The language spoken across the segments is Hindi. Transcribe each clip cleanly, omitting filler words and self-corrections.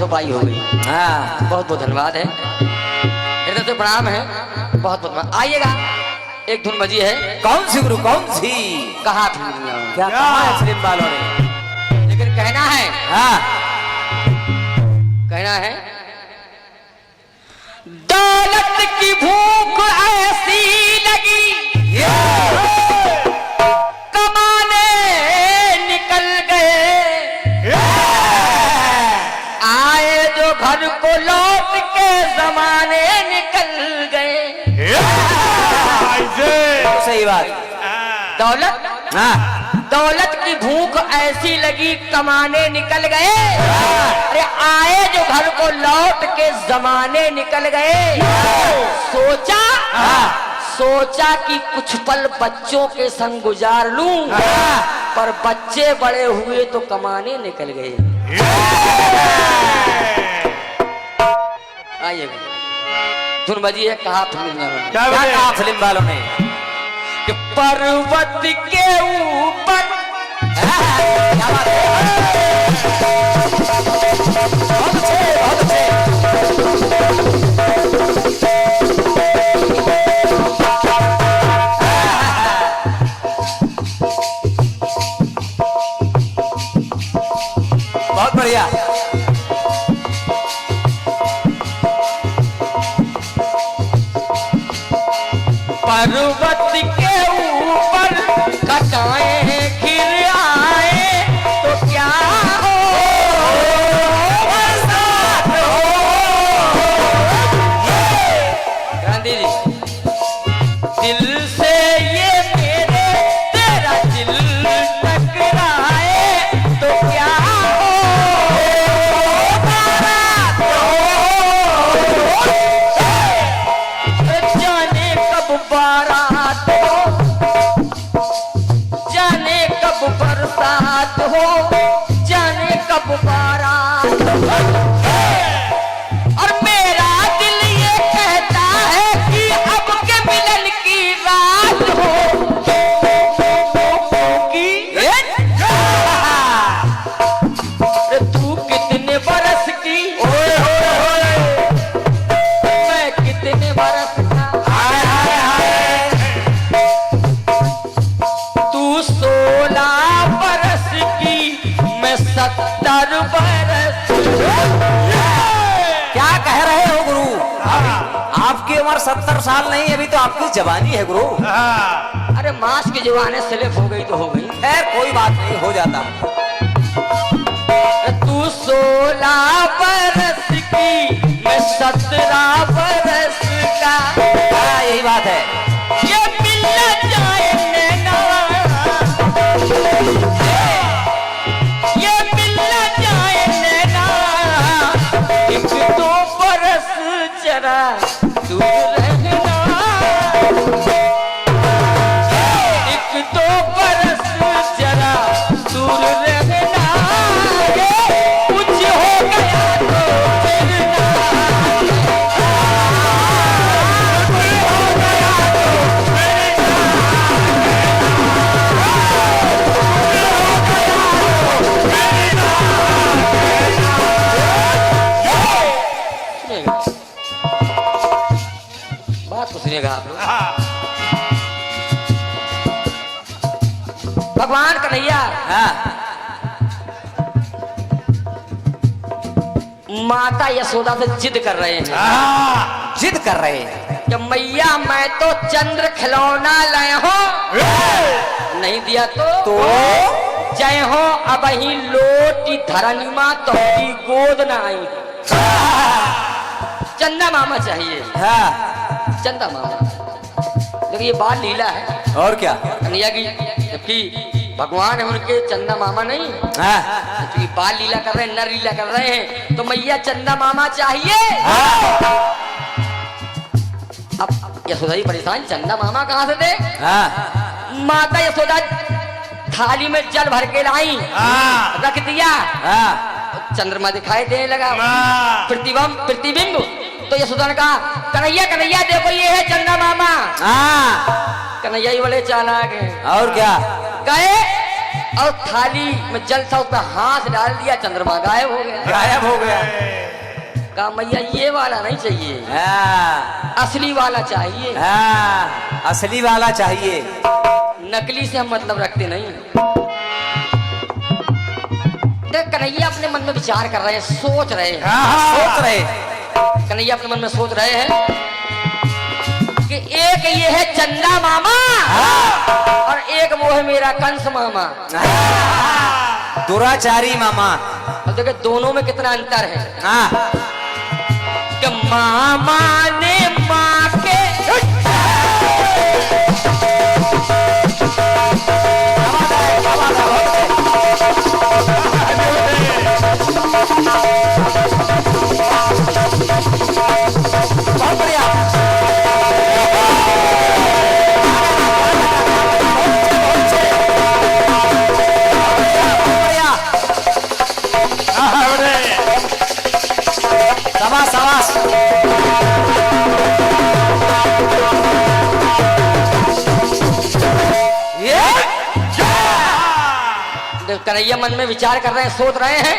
भरपाई हो गई। हाँ बहुत बहुत धन्यवाद है, हृदय से प्रणाम है, बहुत बहुत आइएगा। एक धुन बजी है, कौन सी गुरु कौन सी? कहा क्या कहा है फिल्म वालों ने? लेकिन कहना है, हाँ कहना है, दौलत की भूख ऐसी लगी कमाने निकल गए, आए जो घर को लौट के जमाने निकल गए। सही बात। दौलत, हाँ दौलत की भूख ऐसी लगी कमाने निकल गए, अरे आए जो घर को लौट के जमाने निकल गए। सोचा, सोचा कि कुछ पल बच्चों के संग गुजार लूं, पर बच्चे बड़े हुए तो कमाने निकल गए। आइए धुन बजी है, कहा फिल्म वालों ने? क्या कहा फिल्म वालों ने? कि पर्वत के ऊपर, क्या बात है, बहुत अच्छे बहुत अच्छे। बहुत बढ़िया। पर्वत के ऊपर कटाए घिर आए तो क्या हो, बरसात हो। गांधी जी, दिल से ये मेरे तेरा दिल टकराए तो क्या हो, बरसात हो। जाने कब बारात हो, जाने कब बरसात हो, जाने कब बारात हो। और मेरा दिल ये कहता है कि अब के मिलन की रात हो कि तू कितने बरस की, मैं कितने बरस का, तू 16 बरस की, मैं 70 बरस। क्या कह रहे हो गुरु? आपकी उम्र 70 साल नहीं, अभी तो आपकी जवानी है गुरु। अरे मांस की जवानी स्लिप हो गई तो हो गई, खैर कोई बात नहीं, हो जाता। तू 16 बरस की, मैं 17 बरस का। यही बात है। ये मिल जाए नैना, ये मिल जाए नैना, एक दो बरस जरा दूर रहना, एक दो बरस जरा दूर रहना, कुछ हो गया तो फिर ना, कुछ हो गया तो फिर ना, सुनिएगा, बात को सुनिएगा आप लोग। भगवान कन्हैया माता यशोदा से जिद कर रहे हैं, जिद कर रहे हैं कि मैया मैं तो चंद्र खिलौना लाए हो, नहीं दिया तो जय हो अब ही लोटी धरनीमा तोहरी गोद न आई। चंदा मामा चाहिए, चंदा मामा। देखिए ये बाल लीला है और क्या? कन्हैया की, जबकि भगवान है उनके, चंदा मामा नहीं। तो ये बाल लीला कर रहे हैं, नर लीला कर रहे हैं, तो मैया चंदा मामा चाहिए। अब यशोदा जी परेशान, चंदा मामा कहाँ से दे? माता यशोदा थाली में जल भर के लाई, रख दिया, चंद्रमा दिखाई देने लगा, प्रतिबिंब। तो यशोदा ने कहा कन्हैया कन्हैया देखो ये है चंदा मामा। कन्हैया ही बड़े चालाक है, और क्या? गए और थाली में जल था, उस पर हाथ डाल दिया, चंद्रमा गायब हो गया। गायब हो गया। का मैया ये वाला नहीं चाहिए, असली वाला चाहिए। असली वाला चाहिए, नकली से हम मतलब रखते नहीं। देख कन्हैया अपने मन में विचार कर रहे हैं, सोच रहे हैं, सोच रहे। कन्हैया अपने मन में सोच रहे हैं कि एक ये है चंदा मामा और एक वो है मेरा कंस मामा, दुराचारी मामा। और देखो दोनों में कितना अंतर है। कि मामा ने माँ के बहुत बढ़िया। शाबाश शाबाश। कन्हैया मन में विचार कर रहे हैं, सोच रहे हैं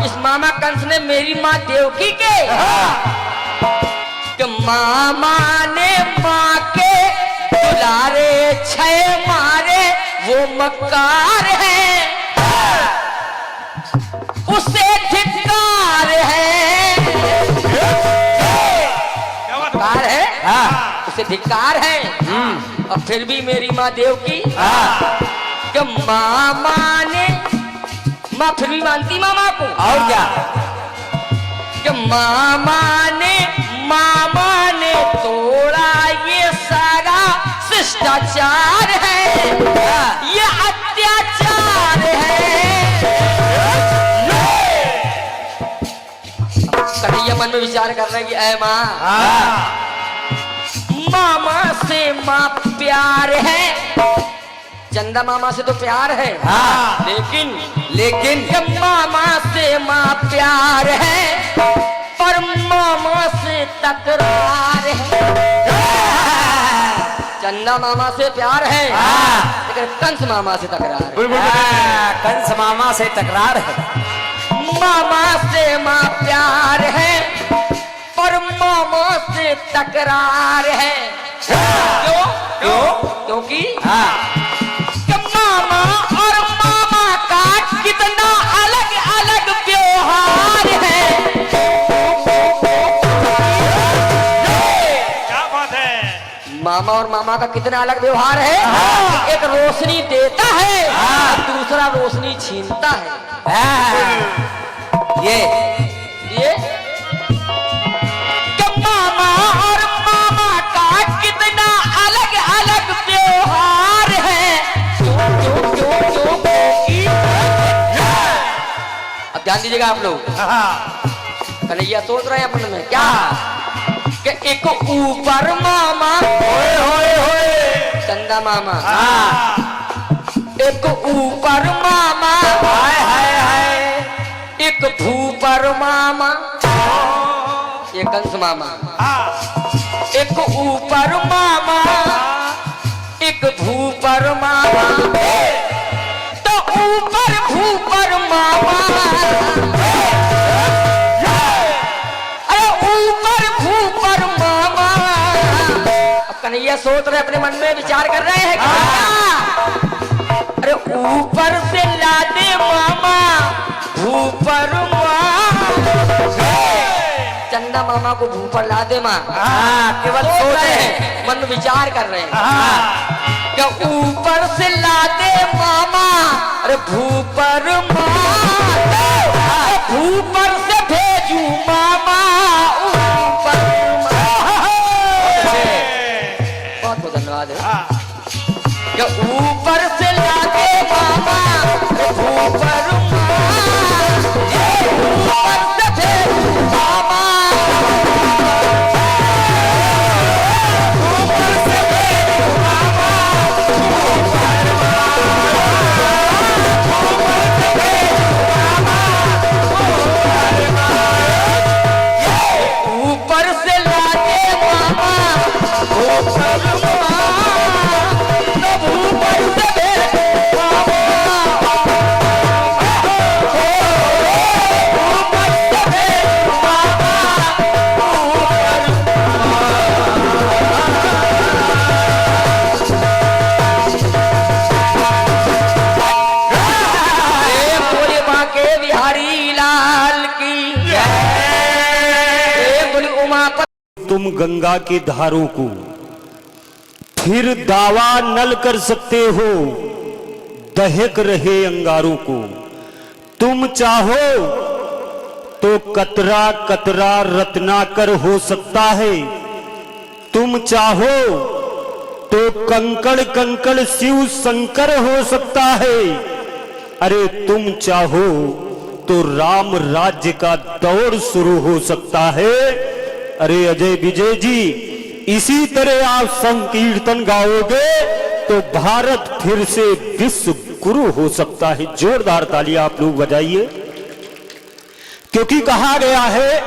इस मामा कंस ने मेरी माँ देवकी के कि मामा ने माँ के दुलारे छह मारे वो मक्कार है, उसे धिक्कार है, धिक्कार है, उसे धिक्कार है। और फिर भी मेरी माँ देवकी कि मामा ने, माँ फिर भी मानती मामा को, और क्या कि मामा ने तोड़ा ये सारा शिष्टाचार है, ये अत्याचार है। कन्हैया मन में विचार कर रहे हैं कि ऐ माँ, मामा से माँ प्यार है, चंदा मामा से तो प्यार है, लेकिन मामा से माँ प्यार है पर मामा से तकरार है। चंदा मामा से प्यार है लेकिन कंस मामा से तकरार है। कंस मामा से तकरार है। मामा से माँ प्यार है पर मामा से तकरार है। क्यों? क्योंकि मामा और मामा का कितना अलग अलग व्यवहार है। क्या बात है। मामा और मामा का कितना अलग व्यवहार है। एक रोशनी देता है और दूसरा रोशनी छीनता है। ये मामा और मामा का कितना अलग अलग व्यवहार है। क्यों? अब ध्यान दीजिएगा आप लोग। कन्हैया सोच रहे हैं अपन में क्या कि एक ऊपर मामा चंदा मामा, एक ऊपर मामा, एक भूपर मामा, ये कंस मामा, एक ऊपर मामा, एक भूपर मामा, तो ऊपर भूपर मामा, अरे ऊपर भूपर मामा। अब कन्हैया सोच रहे अपने मन में विचार कर रहे हैं कि अरे ऊपर से लादे मामा भूपर चंदा मामा को भूपर ला दे माँ। केवल सोच रहे हैं, मन में विचार कर रहे हैं कि ऊपर से ला दे मामा, अरे भूपर भूपर से भेजू मामा ऊपर। बहुत बहुत धन्यवाद है कि ऊपर से ला दे मामा भूपर तुम गंगा के धारों को, फिर दावा नल कर सकते हो दहक रहे अंगारों को। तुम चाहो तो कतरा कतरा रत्नाकर हो सकता है, तुम चाहो तो कंकड़ कंकड़ शिव शंकर हो सकता है। अरे तुम चाहो तो राम राज्य का दौर शुरू हो सकता है। अरे अजय विजय जी, इसी तरह आप संकीर्तन गाओगे तो भारत फिर से विश्व गुरु हो सकता है। जोरदार तालियां आप लोग बजाइए, क्योंकि कहा गया है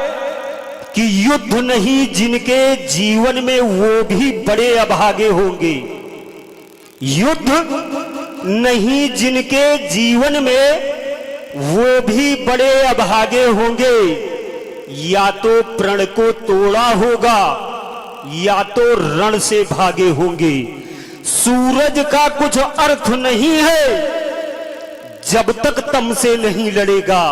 कि युद्ध नहीं जिनके जीवन में वो भी बड़े अभागे होंगे। युद्ध नहीं जिनके जीवन में वो भी बड़े अभागे होंगे। या तो प्रण को तोड़ा होगा या तो रण से भागे होंगे। सूरज का कुछ अर्थ नहीं है जब तक तम से नहीं लड़ेगा।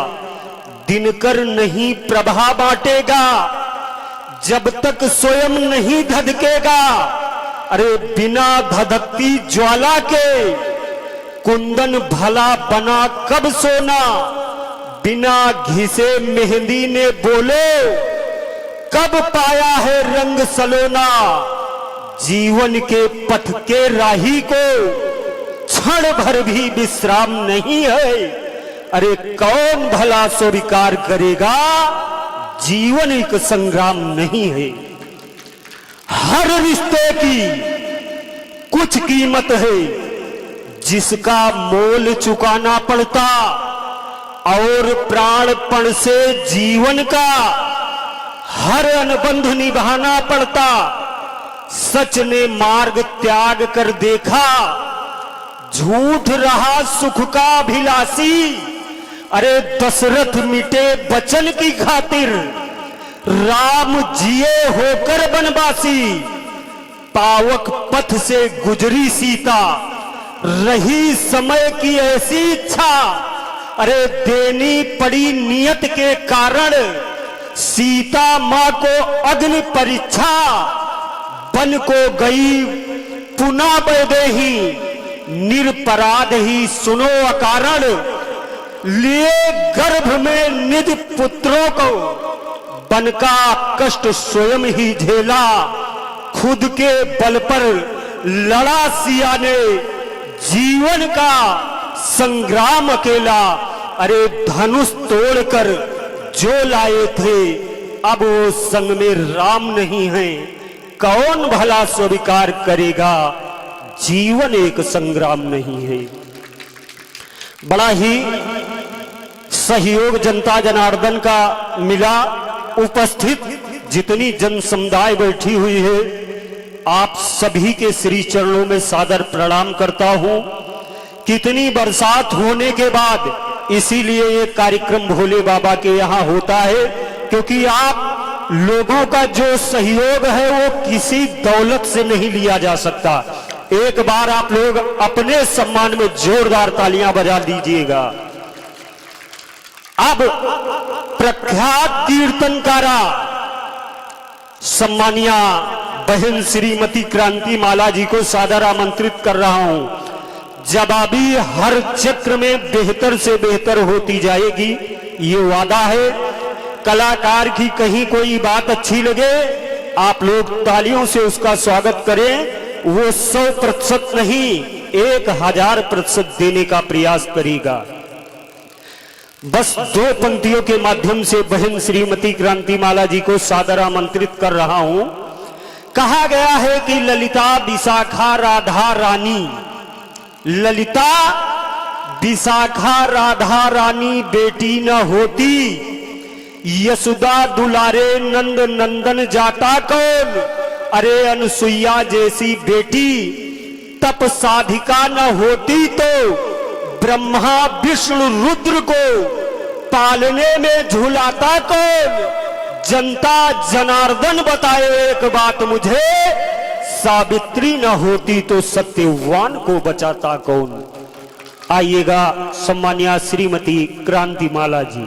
दिनकर नहीं प्रभा बांटेगा जब तक स्वयं नहीं धधकेगा। अरे बिना धधकती ज्वाला के कुंदन भला बना कब सोना। बिना घिसे मेहंदी ने बोले कब पाया है रंग सलोना। जीवन के पथ के राही को क्षण भर भी विश्राम नहीं है। अरे कौन भला स्वीकार करेगा, जीवन एक संग्राम नहीं है। हर रिश्ते की कुछ कीमत है जिसका मोल चुकाना पड़ता, और प्राणपण से जीवन का हर अनुबंध निभाना पड़ता। सच ने मार्ग त्याग कर देखा, झूठ रहा सुख का अभिलाषी। अरे दशरथ मिटे वचन की खातिर, राम जिए होकर बनवासी। पावक पथ से गुजरी सीता, रही समय की ऐसी इच्छा। अरे देनी पड़ी नियत के कारण सीता मां को अग्नि परीक्षा। बन को गई पुनः वैदेही, निरपराध ही सुनो अकारण। लिए गर्भ में निज पुत्रों को, बन का कष्ट स्वयं ही झेला। खुद के बल पर लड़ा सिया ने, जीवन का संग्राम अकेला। अरे धनुष तोड़कर जो लाए थे, अब वो संग में राम नहीं है। कौन भला स्वीकार करेगा, जीवन एक संग्राम नहीं है। बड़ा ही सहयोग जनता जनार्दन का मिला। उपस्थित जितनी जन समुदाय बैठी हुई है, आप सभी के श्री चरणों में सादर प्रणाम करता हूं। कितनी बरसात होने के बाद इसीलिए ये कार्यक्रम भोले बाबा के यहाँ होता है, क्योंकि आप लोगों का जो सहयोग है वो किसी दौलत से नहीं लिया जा सकता। एक बार आप लोग अपने सम्मान में जोरदार तालियां बजा दीजिएगा। अब प्रख्यात कीर्तनकारा सम्मानिया बहन श्रीमती क्रांति माला जी को सादर आमंत्रित कर रहा हूं। जवाबी हर क्षेत्र में बेहतर से बेहतर होती जाएगी, ये वादा है। कलाकार की कहीं कोई बात अच्छी लगे, आप लोग तालियों से उसका स्वागत करें। वो 100% नहीं, 1000% देने का प्रयास करेगा। बस 2 पंक्तियों के माध्यम से बहन श्रीमती क्रांति माला जी को सादर आमंत्रित कर रहा हूं। कहा गया है कि ललिता विशाखा राधा रानी, ललिता विशाखा राधा रानी बेटी न होती, यशोदा दुलारे नंद नंदन जाता कौन। अरे अनुसुईया जैसी बेटी तप साधिका न होती तो ब्रह्मा विष्णु रुद्र को पालने में झुलाता कौन। जनता जनार्दन बताए एक बात मुझे, सावित्री न होती तो सत्यवान को बचाता कौन। आइएगा सम्मानिया श्रीमती क्रांति माला जी।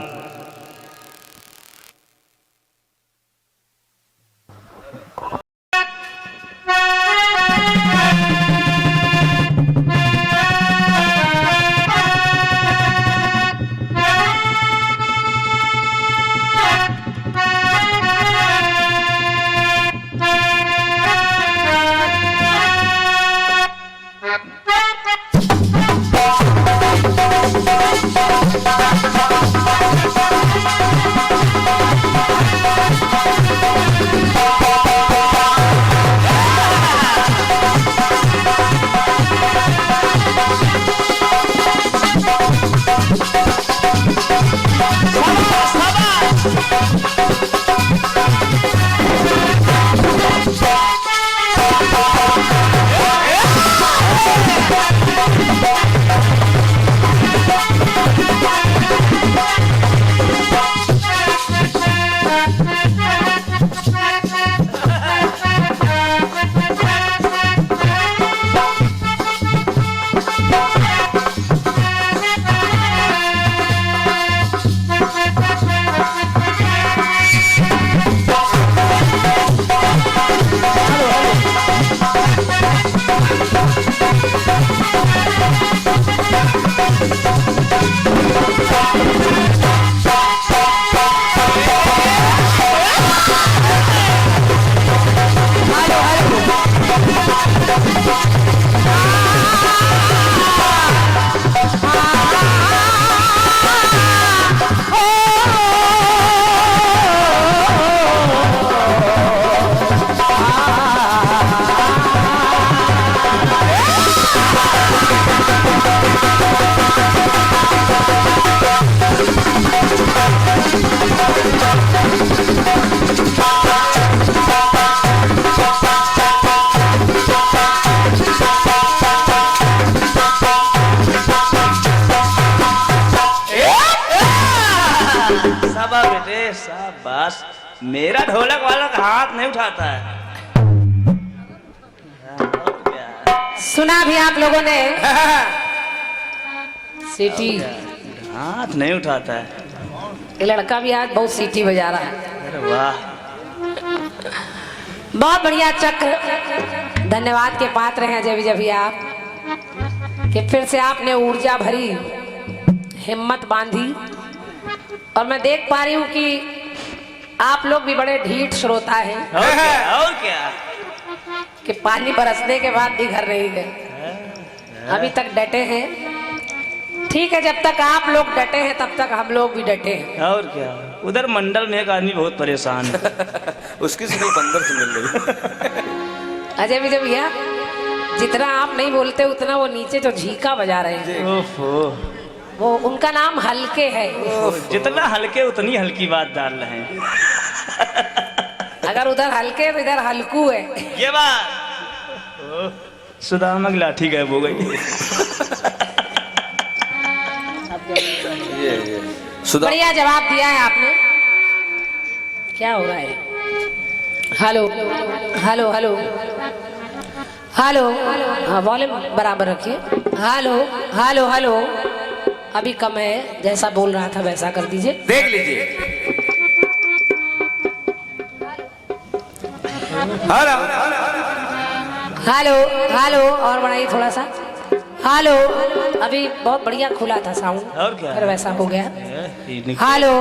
शाबाश, मेरा ढोलक वाला का हाथ नहीं उठाता है। सुना भी आप लोगों ने सीटी, हाथ नहीं उठाता है। ये लड़का भी आज बहुत सीटी बजा रहा है। अरे वाह, बहुत बढ़िया चक्र, धन्यवाद के पात्र हैं अजय विजय भैया आप कि फिर से आपने ऊर्जा भरी, हिम्मत बांधी। और मैं देख पा रही हूँ कि आप लोग भी बड़े ढीठ श्रोता हैं। और क्या कि पानी बरसने के बाद भी घर नहीं गए, अभी तक डटे हैं। ठीक है, जब तक आप लोग डटे हैं तब तक हम लोग भी डटे हैं। और क्या, उधर मंडल में एक आदमी बहुत परेशान है। उसकी सुनाई बंदर से मिल रही। अजय विजय भैया, जितना आप नहीं बोलते उतना वो नीचे जो झीका बजा रहे हैं, ओहो, वो उनका नाम हल्के है। जितना हल्के उतनी हल्की बात डाल रहे हैं। अगर उधर हल्के तो इधर हल्कू है। ये बात सुदामा की लाठी गायब हो गई। बढ़िया जवाब दिया है आपने। क्या हो रहा है? हेलो हेलो हेलो हेलो, हाँ वॉल्यूम बराबर रखिए। हेलो हेलो हेलो, अभी कम है, जैसा बोल रहा था वैसा कर दीजिए। देख लीजिए। हेलो हेलो हेलो, और बढ़ाइए थोड़ा सा। हेलो, अभी बहुत बढ़िया खुला था साउंड, और क्या, फिर वैसा हो गया। हेलो,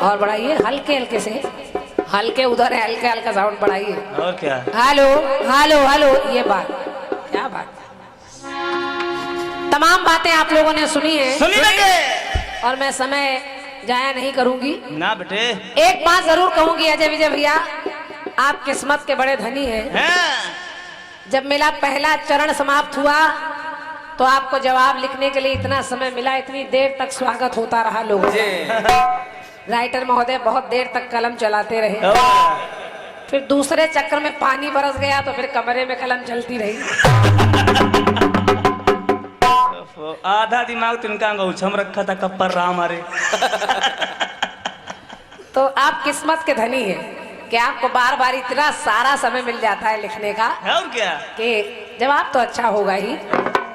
और बढ़ाइए हल्के हल्के से, हल्के उधर है, हल्के हल्का साउंड बढ़ाइए। और क्या, हेलो हेलो हेलो, ये बात, क्या बात। तमाम बातें आप लोगों ने सुनी है, सुनी लगे, और मैं समय जाया नहीं करूंगी। ना बेटे, एक बात जरूर कहूंगी अजय विजय भैया, आप किस्मत के बड़े धनी हैं। जब मेरा पहला चरण समाप्त हुआ तो आपको जवाब लिखने के लिए इतना समय मिला, इतनी देर तक स्वागत होता रहा लोगों का। राइटर महोदय बहुत देर तक कलम चलाते रहे, फिर दूसरे चक्कर में पानी बरस गया तो फिर कमरे में कलम चलती रही। आधा दिमाग तिनका अंगूछम रखा था, कप्पर राम मारे। तो आप किस्मत के धनी हैं कि आपको बार बार इतना सारा समय मिल जाता है लिखने का, और क्या, कि जवाब तो अच्छा होगा ही।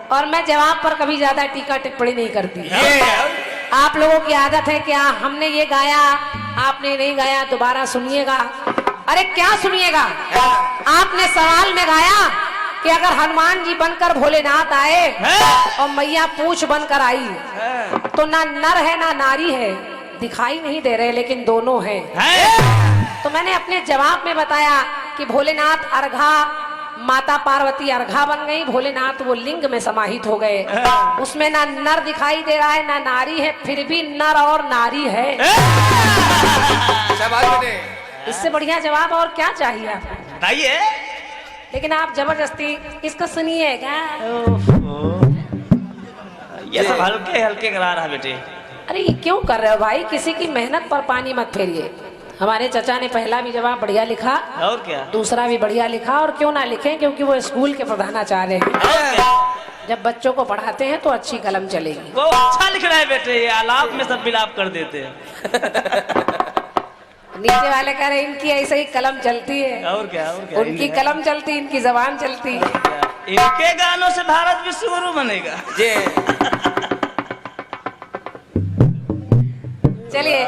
और मैं जवाब पर कभी ज्यादा टीका टिप्पणी नहीं करती। आप लोगों की आदत है कि हमने ये गाया, आपने नहीं गाया, दोबारा सुनिएगा। अरे क्या सुनिएगा, आपने सवाल में गाया कि अगर हनुमान जी बनकर भोलेनाथ आए और मैया पूछ बनकर आई तो ना नर है ना नारी है, दिखाई नहीं दे रहे लेकिन दोनों हैं। तो मैंने अपने जवाब में बताया कि भोलेनाथ अर्घा, माता पार्वती अर्घा बन गई, भोलेनाथ वो लिंग में समाहित हो गए। उसमें ना नर दिखाई दे रहा है ना नारी है, फिर भी नर और नारी है। इससे बढ़िया जवाब और क्या चाहिए आपको? बताइए। लेकिन आप जबरदस्ती इसको सुनिएगा। ये सब हल्के हल्के करा रहा बेटे। अरे ये क्यों कर रहे हो भाई, किसी की मेहनत पर पानी मत फेरिए। हमारे चचा ने पहला भी जवाब बढ़िया लिखा, और क्या, दूसरा भी बढ़िया लिखा, और क्यों ना लिखें क्योंकि वो स्कूल के प्रधानाचार्य हैं। और क्या? जब बच्चों को पढ़ाते हैं तो अच्छी कलम चलेगी। वो अच्छा लिख रहा है बेटे, ये आलाप में सब मिलाप कर देते हैं। नीचे वाले कह रहे इनकी ऐसे ही कलम चलती है, और क्या, और क्या, उनकी कलम चलती, इनकी जबान चलती। इनके गानों से भारत विश्व गुरु बनेगा। जी चलिए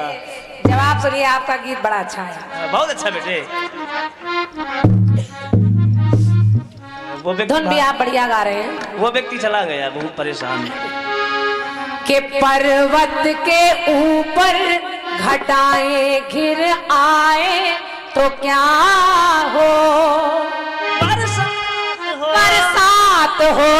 जवाब सुनिए, आपका गीत बड़ा अच्छा है। बहुत अच्छा बेटे। वो धुन भी आप बढ़िया गा रहे हैं। वो व्यक्ति चला गया बहुत परेशान। कि पर्वत के ऊपर घटाएं घिर आए तो क्या हो, बरसात हो।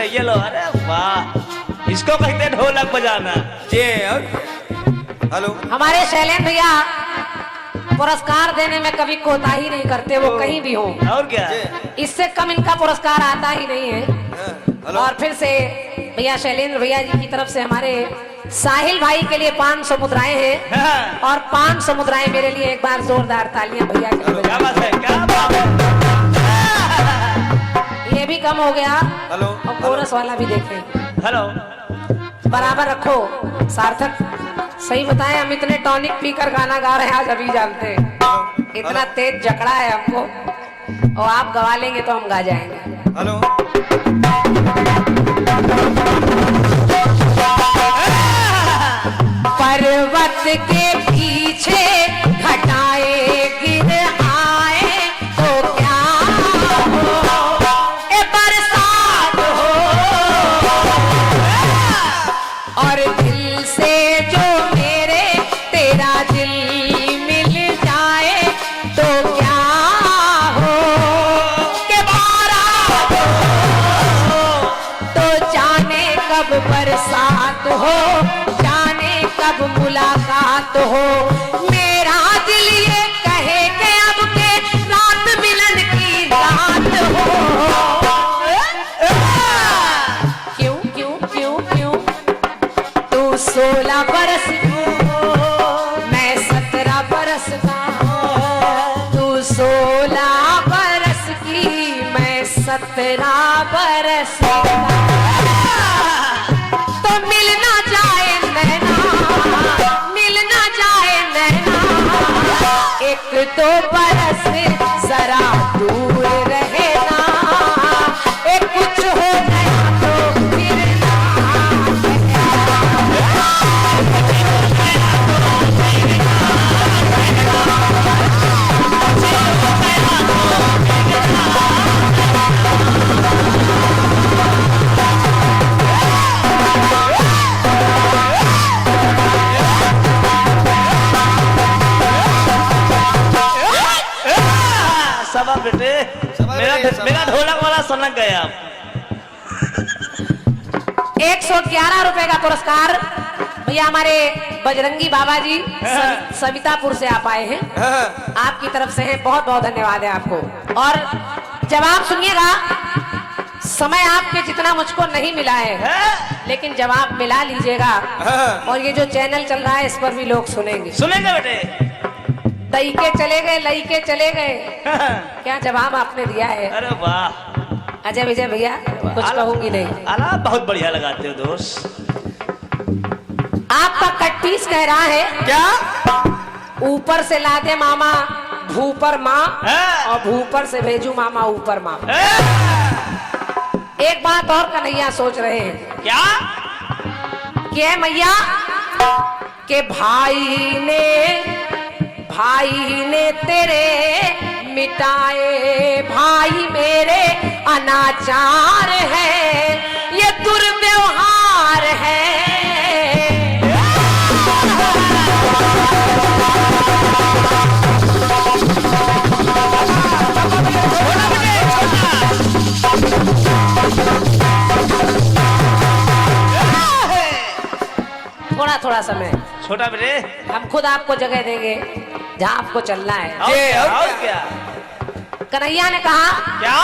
ये लो, अरे वाह, इसको कहते ढोलक बजाना। जी हेलो, हमारे शैलेंद्र भैया पुरस्कार देने में कभी कोताही नहीं करते, वो कहीं भी हो। और क्या, इससे कम इनका पुरस्कार आता ही नहीं है। और फिर से भैया शैलेंद्र भैया जी की तरफ से हमारे साहिल भाई के लिए 500 मुद्राएं हैं, और 500 मुद्राएं मेरे लिए। एक बार जोरदार तालियां भैया के लिए। क्या बात है, क्या बात है। ये भी कम हो गया। हेलो, और कोरस वाला भी देखें। हेलो, बराबर रखो। सार्थक सही बताएं, हम इतने टॉनिक पीकर गाना गा रहे हैं आज, अभी जानते हैं। इतना तेज जकड़ा है हमको, और आप गवा लेंगे तो हम गा जाएंगे। हेलो, पर्वत के पीछे घटाए गिर आए तो क्या हो, ए बरसात हो। और दिल से जो मेरे तेरा दिल मिल जाए तो क्या हो, के बारात हो। तो जाने कब बरसात हो, कब मुलाकात हो। मेरा दिल ये कहे कि अब के रात मिलन की रात हो। क्यों क्यों क्यों क्यों, तू 16 बरस मैं 17 बरस का, तू 16 बरस की मैं 17 बरस का। तो मिलना जाए नैना, मिलना जाए नैना, एक दो बरस जरा दूर रहना, एक कुछ हो गया तो फिर सबा बेटे, मेरा ढोलक वाला सनक गया। 111 रुपए का पुरस्कार भैया हमारे बजरंगी बाबा जी सवितापुर से आप आए हैं, आपकी तरफ से है। बहुत बहुत धन्यवाद है आपको। और जवाब सुनिएगा, समय आपके जितना मुझको नहीं मिला है, लेकिन जवाब मिला लीजिएगा। और ये जो चैनल चल रहा है इस पर भी लोग सुनेंगे। सुनेंगे बेटे। दई के चले गए, लई के चले गए। क्या जवाब आपने दिया है। अरे वाह अजय विजय भैया, कुछ कहूंगी नहीं। आलाप बहुत बढ़िया लगाते हो दोस्त। तीस कह रहा है क्या? ऊपर से लादे मामा भूपर माँ हाँ। और भूपर से भेजू मामा ऊपर माँ। एक बात और कन्हैया सोच रहे हैं क्या? कि मैया के भाई ने तेरे मिटाए, भाई मेरे अनाचार है, ये दुर्व्यवहार है। थोड़ा थोड़ा समय छोटा बेटे हम खुद आपको जगह देंगे जहाँ आपको चलना है। और क्या? कन्हैया ने कहा क्या?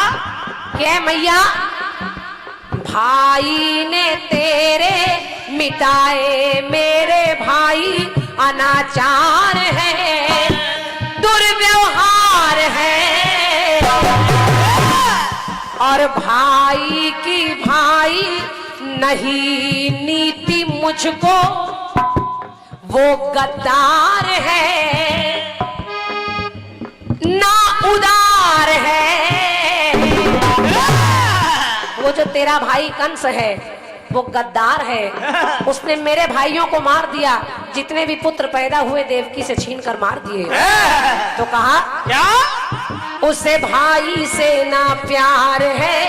कि मैया भाई ने तेरे मिटाए, मेरे भाई अनाचार है, दुर्व्यवहार है, और भाई की भाई नहीं नीति मुझको वो गद्दार है, ना उदार है। वो जो तेरा भाई कंस है वो गद्दार है, उसने मेरे भाइयों को मार दिया, जितने भी पुत्र पैदा हुए देवकी से छीन कर मार दिए। तो कहा क्या? उसे भाई से ना प्यार है,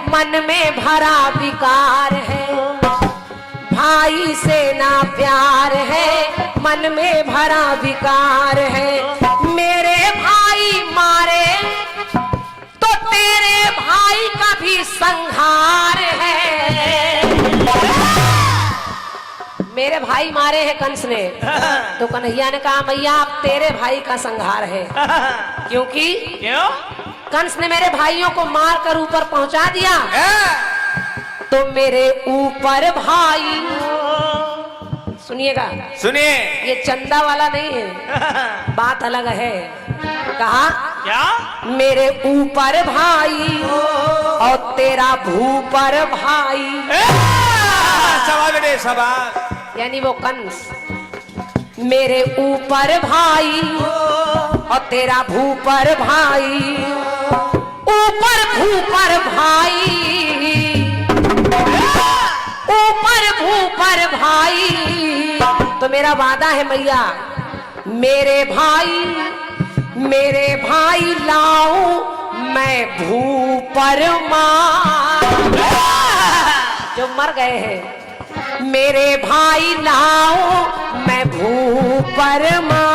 मन में भरा विकार है, भाई से ना प्यार है, मन में भरा विकार है। मेरे भाई मारे तो तेरे भाई का भी संहार है। मेरे भाई मारे हैं कंस ने, तो कन्हैया ने कहा मैया अब तेरे भाई का संहार है, क्योंकि क्यों? कंस ने मेरे भाइयों को मार कर ऊपर पहुंचा दिया, तो मेरे ऊपर भाई, सुनिएगा सुनिए। ये चंदा वाला नहीं है, बात अलग है। कहा क्या? मेरे ऊपर भाई और तेरा भूपर भाई, सवाल बेटे सवाल। यानी वो कंस। मेरे ऊपर भाई और तेरा भूपर भाई, ऊपर भूपर भाई, ऊपर भूपर भाई। तो मेरा वादा है मैया, मेरे भाई लाऊं मैं भूपर मार, जो मर गए हैं, मेरे भाई लाऊं मैं भूपर मार।